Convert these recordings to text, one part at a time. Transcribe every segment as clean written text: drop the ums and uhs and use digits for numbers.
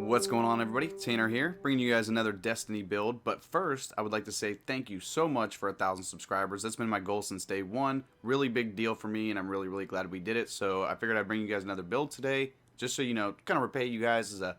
What's going on, everybody? Tanner here, bringing you guys another Destiny build. But first, I would like to say thank you so much for 1,000 subscribers. That's been my goal since day one. Really big deal for me, and I'm really glad we did it. So I figured I'd bring you guys another build today, just so you know, kind of repay you guys as a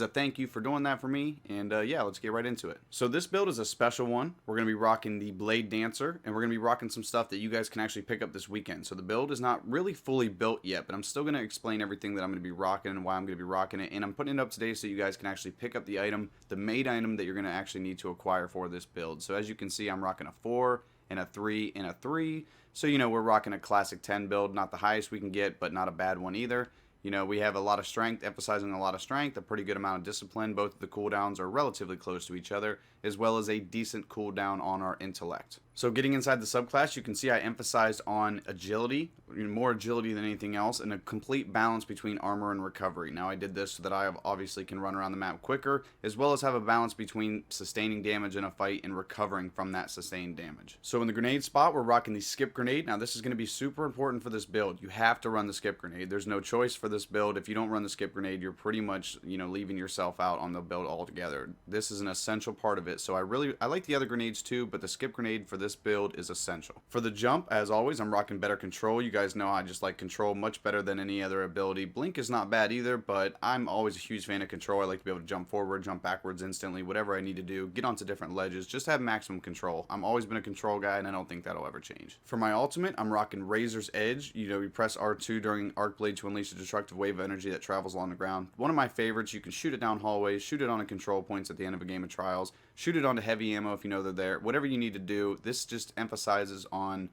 thank you for doing that for me. And yeah, let's get right into it. So this build is a special one. We're going to be rocking the Blade Dancer, and we're going to be rocking some stuff that you guys can actually pick up this weekend. So the build is not really fully built yet, but I'm still going to explain everything that I'm going to be rocking and why I'm going to be rocking it. And I'm putting it up today so you guys can actually pick up the item, the main item that you're going to actually need to acquire for this build. So as you can see, I'm rocking a 4 and a 3 and a 3. So, you know, we're rocking a classic 10 build, not the highest we can get, but not a bad one either. You know, we have a lot of strength, emphasizing a lot of strength, a pretty good amount of discipline. Both of the cooldowns are relatively close to each other, as well as a decent cooldown on our intellect. So getting inside the subclass, you can see I emphasized on agility, more agility than anything else, and a complete balance between armor and recovery. Now I did this so that I obviously can run around the map quicker, as well as have a balance between sustaining damage in a fight and recovering from that sustained damage. So in the grenade spot, we're rocking the skip grenade. Now this is going to be super important for this build. You have to run the skip grenade. There's no choice for this build. If you don't run the skip grenade, you're pretty much, you know, leaving yourself out on the build altogether. This is an essential part of it. So I like the other grenades too, but the skip grenade for this build is essential. For the jump, as always, I'm rocking better control. You guys know I just like control much better than any other ability. Blink is not bad either, but I'm always a huge fan of control. I like to be able to jump forward, jump backwards instantly, whatever I need to do, get onto different ledges, just have maximum control. I'm always been a control guy, and I don't think that'll ever change. For my ultimate, I'm rocking Razor's Edge. You know, you press R2 during Arc Blade to unleash a destructive wave of energy that travels along the ground. One of my favorites. You can shoot it down hallways, shoot it on control points at the end of a game of trials, shoot it onto heavy ammo if you know they're there. Whatever you need to do, this just emphasizes on,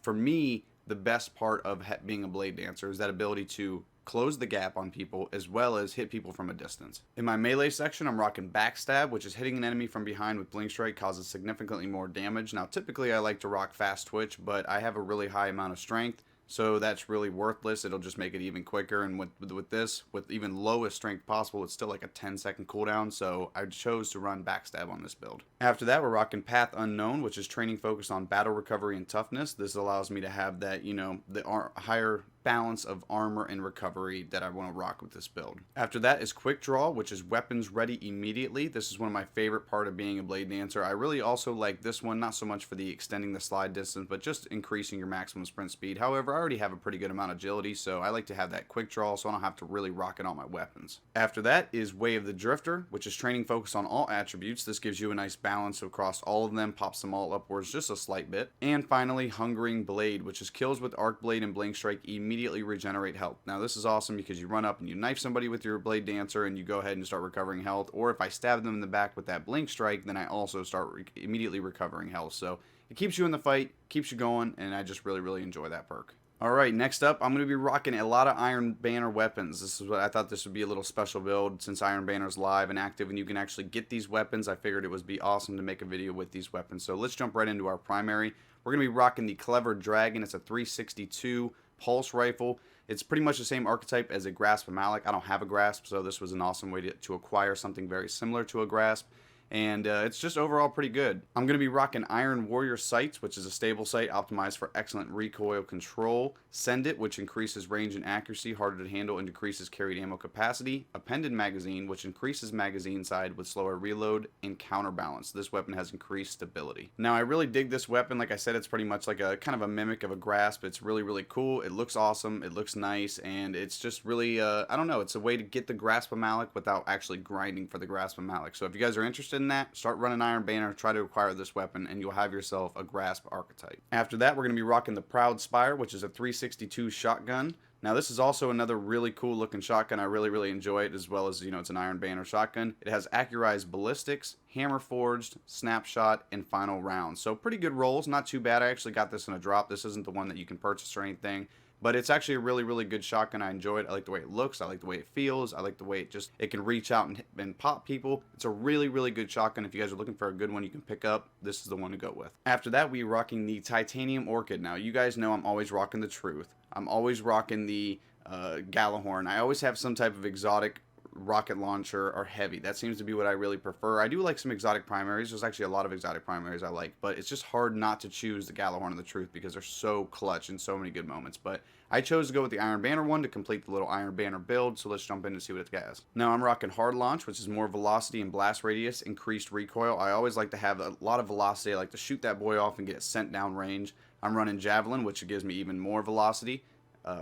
for me, the best part of being a Blade Dancer is that ability to close the gap on people as well as hit people from a distance. In my melee section, I'm rocking Backstab, which is hitting an enemy from behind with Blink Strike causes significantly more damage. Now typically I like to rock Fast Twitch, but I have a really high amount of strength, so that's really worthless. It'll just make it even quicker, and with this, with even lowest strength possible, it's still like a 10-second cooldown, so I chose to run Backstab on this build. After that, we're rocking Path Unknown, which is training focused on battle recovery and toughness. This allows me to have that, you know, the higher balance of armor and recovery that I want to rock with this build. After that is Quick Draw, which is weapons ready immediately. This is one of my favorite part of being a Blade Dancer. I really also like this one, not so much for the extending the slide distance, but just increasing your maximum sprint speed. However, I already have a pretty good amount of agility, so I like to have that Quick Draw so I don't have to really rock it on my weapons. After that is Way of the Drifter, which is training focused on all attributes. This gives you a nice balance across all of them, pops them all upwards just a slight bit. And finally, Hungering Blade, which is kills with Arc Blade and Blink Strike immediately regenerate health. Now this is awesome because you run up and you knife somebody with your Blade Dancer and you go ahead and start recovering health, or if I stab them in the back with that Blink Strike, then I also start immediately recovering health. So it keeps you in the fight, keeps you going, and I just really enjoy that perk. Alright, next up, I'm going to be rocking a lot of Iron Banner weapons. This is what I thought this would be a little special build since Iron Banner's live and active and you can actually get these weapons. I figured it would be awesome to make a video with these weapons. So let's jump right into our primary. We're going to be rocking the Clever Dragon. It's a 362 pulse rifle. It's pretty much the same archetype as a Grasp of Malak. I don't have a Grasp, so this was an awesome way to acquire something very similar to a Grasp. And it's just overall pretty good. I'm going to be rocking Iron Warrior Sights, which is a stable sight optimized for excellent recoil control. Send It, which increases range and accuracy, harder to handle, and decreases carried ammo capacity. Appended Magazine, which increases magazine side with slower reload and counterbalance. This weapon has increased stability. Now, I really dig this weapon. Like I said, it's pretty much like a kind of a mimic of a Grasp. It's really cool. It looks awesome. It looks nice, and it's just really, I don't know, it's a way to get the Grasp of Malak without actually grinding for the Grasp of Malak. So if you guys are interested in that, start running Iron Banner, try to acquire this weapon, and you'll have yourself a Grasp archetype. After that, we're going to be rocking the Proud Spire, which is a 362 shotgun. Now, this is also another really cool looking shotgun. I really enjoy it, as well as, you know, it's an Iron Banner shotgun. It has accurized ballistics, hammer forged, snapshot, and final round. So pretty good rolls, not too bad. I actually got this in a drop. This isn't the one that you can purchase or anything. But it's actually a really good shotgun. I enjoy it. I like the way it looks. I like the way it feels. I like the way it can reach out and pop people. It's a really good shotgun. If you guys are looking for a good one you can pick up, this is the one to go with. After that, we're rocking the Titanium Orchid. Now, you guys know I'm always rocking the Truth. I'm always rocking the Galahorn. I always have some type of exotic rocket launcher, or heavy. That seems to be what I really prefer. I do like some exotic primaries. There's actually a lot of exotic primaries I like, but it's just hard not to choose the Gjallarhorn of the Truth because they're so clutch in so many good moments. But I chose to go with the Iron Banner one to complete the little Iron Banner build, so let's jump in and see what it has. Now I'm rocking Hard Launch, which is more velocity and blast radius, increased recoil. I always like to have a lot of velocity. I like to shoot that boy off and get it sent down range. I'm running Javelin, which gives me even more velocity.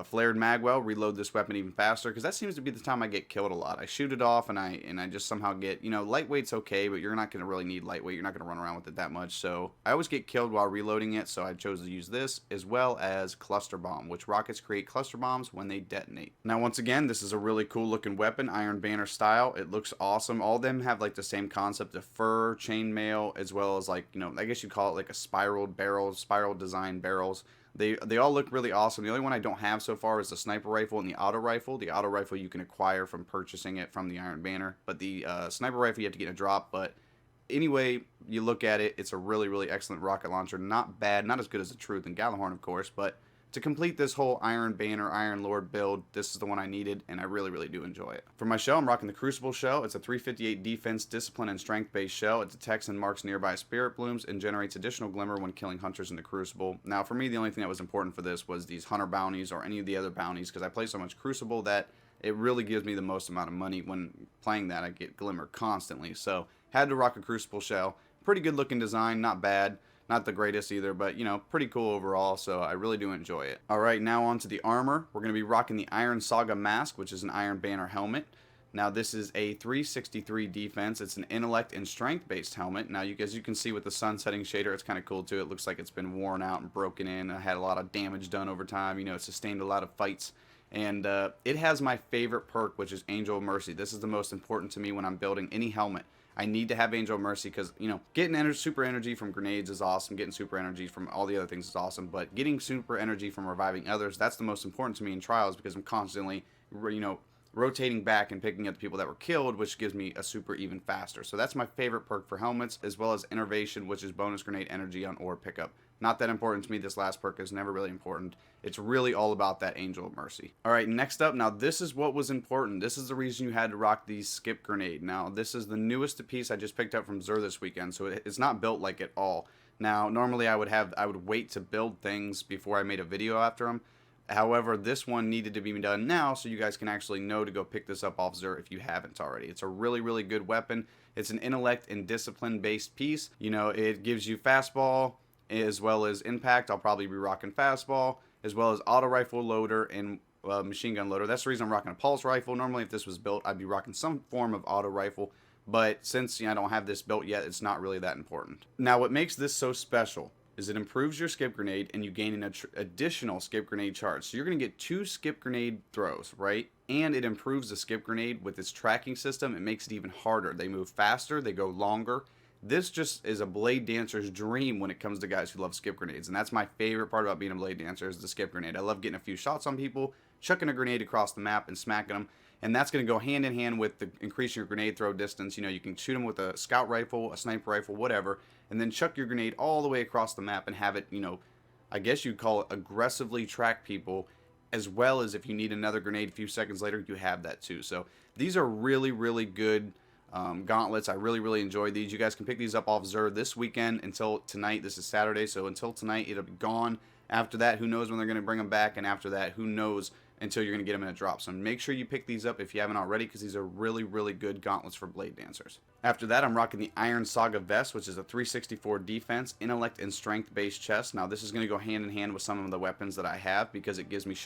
Flared Magwell, reload this weapon even faster, because that seems to be the time I get killed a lot. I shoot it off and I just somehow get, lightweight's okay, but you're not going to really need lightweight. You're not going to run around with it that much. So I always get killed while reloading it, so I chose to use this, as well as Cluster Bomb, which rockets create cluster bombs when they detonate. Now once again, this is a really cool looking weapon, Iron Banner style. It looks awesome. All of them have like the same concept of fur, chainmail, as well as like, I guess you'd call it like a spiraled barrel, spiral design barrels. They all look really awesome. The only one I don't have so far is the sniper rifle and the auto rifle. The auto rifle you can acquire from purchasing it from the Iron Banner, but the sniper rifle you have to get in a drop. But anyway, you look at it, it's a really, really excellent rocket launcher. Not bad, not as good as the Truth and Gjallarhorn, of course, but to complete this whole Iron Banner, Iron Lord build, this is the one I needed, and I really, really do enjoy it. For my shell, I'm rocking the Crucible shell. It's a 358 defense, discipline, and strength-based shell. It detects and marks nearby spirit blooms and generates additional glimmer when killing hunters in the Crucible. Now, for me, the only thing that was important for this was these hunter bounties or any of the other bounties, because I play so much Crucible that it really gives me the most amount of money when playing that. I get glimmer constantly, so had to rock a Crucible shell. Pretty good looking design, not bad. Not the greatest either, but, pretty cool overall, so I really do enjoy it. Alright, now on to the armor. We're going to be rocking the Iron Saga Mask, which is an Iron Banner helmet. Now, this is a 363 defense. It's an intellect and strength-based helmet. Now, as you can see with the sun setting shader, it's kind of cool, too. It looks like it's been worn out and broken in. It had a lot of damage done over time. It sustained a lot of fights. And it has my favorite perk, which is Angel of Mercy. This is the most important to me when I'm building any helmet. I need to have Angel of Mercy because, getting super energy from grenades is awesome. Getting super energy from all the other things is awesome. But getting super energy from reviving others, that's the most important to me in trials because I'm constantly, rotating back and picking up the people that were killed, which gives me a super even faster. So that's my favorite perk for helmets, as well as Innervation, which is bonus grenade energy on orb pickup. Not that important to me. This last perk is never really important. It's really all about that Angel of Mercy. Alright, next up, now this is what was important. This is the reason you had to rock the Skip Grenade. Now, this is the newest piece I just picked up from Xur this weekend, so it's not built like it all. Now, normally I would wait to build things before I made a video after them. However, this one needed to be done now so you guys can actually know to go pick this up off Xur if you haven't already. It's a really, really good weapon. It's an intellect and discipline based piece. It gives you fastball as well as impact. I'll probably be rocking fastball, as well as auto rifle loader and machine gun loader. That's the reason I'm rocking a pulse rifle. Normally if this was built, I'd be rocking some form of auto rifle, but since I don't have this built yet, it's not really that important. Now, what makes this so special is it improves your skip grenade and you gain an additional skip grenade charge. So you're going to get 2 skip grenade throws, right? And it improves the skip grenade with its tracking system. It makes it even harder. They move faster, they go longer. This just is a Blade Dancer's dream when it comes to guys who love skip grenades. And that's my favorite part about being a Blade Dancer is the skip grenade. I love getting a few shots on people, chucking a grenade across the map and smacking them. And that's going to go hand in hand with the increasing your grenade throw distance. You can shoot them with a scout rifle, a sniper rifle, whatever, and then chuck your grenade all the way across the map and have it, I guess you'd call it aggressively track people, as well as if you need another grenade a few seconds later, you have that too. So these are really, really good gauntlets. I really, really enjoyed these. You guys can pick these up off Xur this weekend until tonight. This is Saturday, so until tonight, it'll be gone. After that, who knows when they're going to bring them back, and after that, who knows until you're going to get them in a drop. So make sure you pick these up if you haven't already, because these are really, really good gauntlets for Blade Dancers. After that, I'm rocking the Iron Saga Vest, which is a 364 defense, intellect, and strength-based chest. Now, this is going to go hand in hand with some of the weapons that I have, because it gives me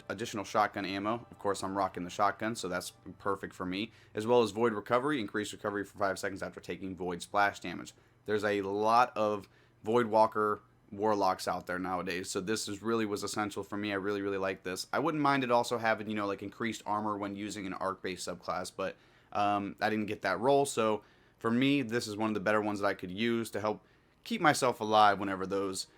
additional shotgun ammo. Of course, I'm rocking the shotgun, so that's perfect for me. As well as Void Recovery, increased recovery for 5 seconds after taking Void Splash damage. There's a lot of Void Walker warlocks out there nowadays, so this was essential for me. I really, really like this. I wouldn't mind it also having, like increased armor when using an arc-based subclass, but I didn't get that role, so for me, this is one of the better ones that I could use to help keep myself alive whenever those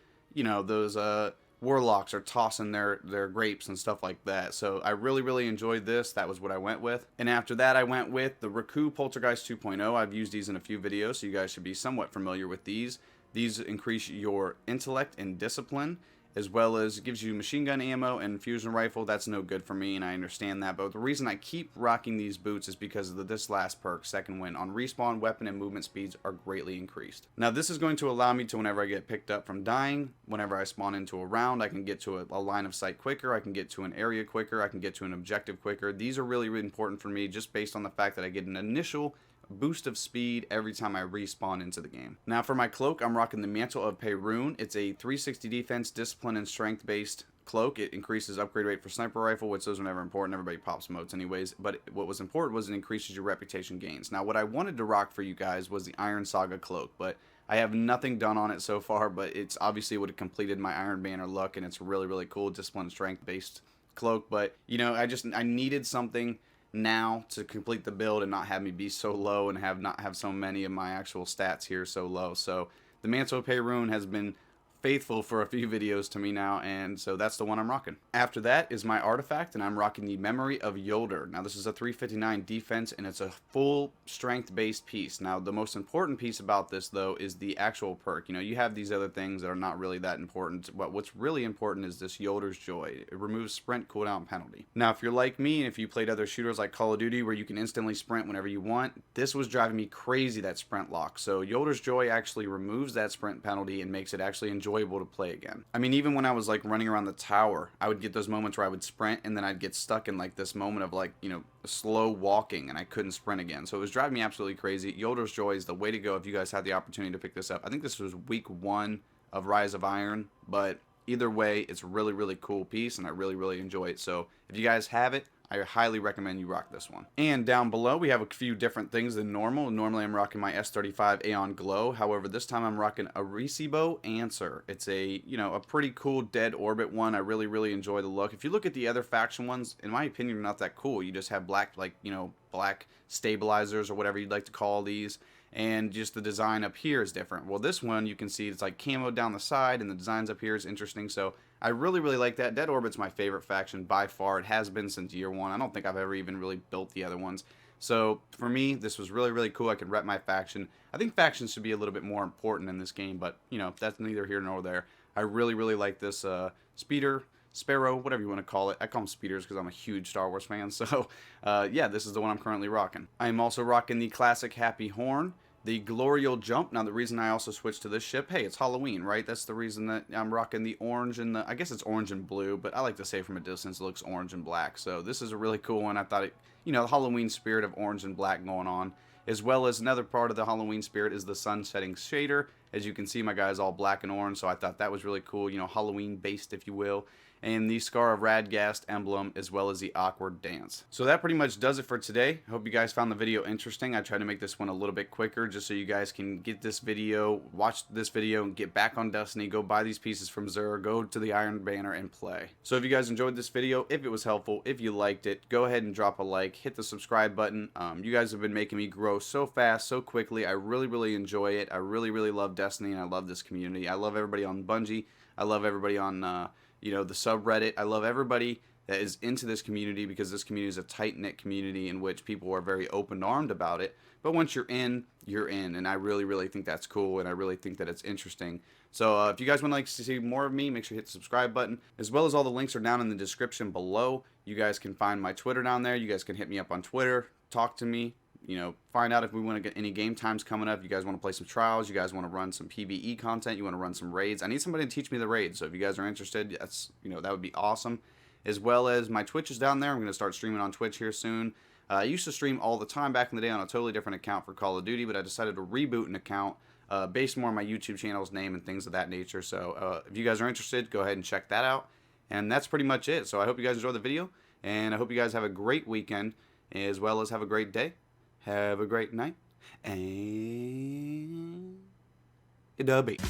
warlocks are tossing their grapes and stuff like that. So I really, really enjoyed this. That was what I went with. And after that, I went with the Raku Poltergeist 2.0. I've used these in a few videos, so you guys should be somewhat familiar with these. These increase your intellect and discipline, as well as it gives you machine gun ammo and fusion rifle. That's no good for me, and I understand that, but the reason I keep rocking these boots is because of this last perk, Second Wind. On respawn, weapon and movement speeds are greatly increased. Now this is going to allow me to, whenever I get picked up from dying, whenever I spawn into a round, I can get to a line of sight quicker, I can get to an area quicker, I can get to an objective quicker. These are really, really important for me just based on the fact that I get an initial boost of speed every time I respawn into the game. Now for my cloak, I'm rocking the Mantle of Perun. It's a 360 defense, discipline, and strength based cloak. It increases upgrade rate for sniper rifle, which those are never important. Everybody pops motes anyways, but what was important was it increases your reputation gains. Now what I wanted to rock for you guys was the Iron Saga cloak, but I have nothing done on it so far, but it's obviously would have completed my Iron Banner look, and it's really, really cool discipline strength based cloak. But you know, I needed something now to complete the build and not have me be so low and not have so many of my actual stats here so low. So the Mantle of Perun has been faithful for a few videos to me now, and so that's the one I'm rocking. After that is my artifact, and I'm rocking the Memory of Yolder. Now this is a 359 defense, and it's a full strength based piece. Now the most important piece about this though is the actual perk. You know, you have these other things that are not really that important, but what's really important is this Yolder's Joy. It removes sprint cooldown penalty. Now if you're like me and if you played other shooters like Call of Duty where you can instantly sprint whenever you want, this was driving me crazy, that sprint lock. So Yolder's Joy actually removes that sprint penalty and makes it actually enjoyable to play again. I mean, even when I was like running around the tower, I would get those moments where I would sprint and then I'd get stuck in like this moment of like, you know, slow walking and I couldn't sprint again. So it was driving me absolutely crazy. Yolder's Joy is the way to go if you guys had the opportunity to pick this up. I think this was week 1 of Rise of Iron, but either way, it's a really, really cool piece and I really, really enjoy it. So if you guys have it, I highly recommend you rock this one. And down below, we have a few different things than normal. Normally, I'm rocking my S35 Aeon Glow. However, this time I'm rocking a Arecibo Answer. It's a, you know, a pretty cool dead orbit one. I really, really enjoy the look. If you look at the other faction ones, in my opinion, they're not that cool. You just have black, like, you know, black stabilizers or whatever you'd like to call these. And just the design up here is different. Well, this one, you can see it's like camo down the side, and the designs up here is interesting. So I really, really like that. Dead Orbit's my favorite faction by far. It has been since year 1. I don't think I've ever even really built the other ones. So for me, this was really, really cool. I could rep my faction. I think factions should be a little bit more important in this game, but, you know, that's neither here nor there. I really, really like this Speeder, Sparrow, whatever you want to call it. I call them speeders because I'm a huge Star Wars fan. So, yeah, this is the one I'm currently rocking. I'm also rocking the classic Happy Horn. The Glorial Jump. Now the reason I also switched to this ship, hey, it's Halloween, right? That's the reason that I'm rocking the orange and the, I guess it's orange and blue, but I like to say from a distance it looks orange and black. So this is a really cool one. I thought it, you know, the Halloween spirit of orange and black going on. As well as another part of the Halloween spirit is the sun setting shader. As you can see, my guy's all black and orange, so I thought that was really cool, you know, Halloween based, if you will. And the Scar of Radgast emblem, as well as the Awkward Dance. So that pretty much does it for today. I hope you guys found the video interesting. I tried to make this one a little bit quicker just so you guys can get this video, watch this video, and get back on Destiny. Go buy these pieces from Xur, go to the Iron Banner, and play. So if you guys enjoyed this video, if it was helpful, if you liked it, go ahead and drop a like, hit the subscribe button. You guys have been making me grow so fast, so quickly. I really, really enjoy it. I really, really love Destiny, and I love this community. I love everybody on Bungie. I love everybody on you know, the subreddit. I love everybody that is into this community because this community is a tight-knit community in which people are very open-armed about it. But once you're in, and I really, really think that's cool, and I really think that it's interesting. So if you guys would like to see more of me, make sure you hit the subscribe button, as well as all the links are down in the description below. You guys can find my Twitter down there. You guys can hit me up on Twitter, talk to me. You know, find out if we want to get any game times coming up. You guys want to play some trials. You guys want to run some PvE content. You want to run some raids. I need somebody to teach me the raids. So if you guys are interested, that's, you know, that would be awesome. As well as my Twitch is down there. I'm going to start streaming on Twitch here soon. I used to stream all the time back in the day on a totally different account for Call of Duty, but I decided to reboot an account based more on my YouTube channel's name and things of that nature. So if you guys are interested, go ahead and check that out. And that's pretty much it. So I hope you guys enjoyed the video, and I hope you guys have a great weekend, as well as have a great day. Have a great night, and a beat.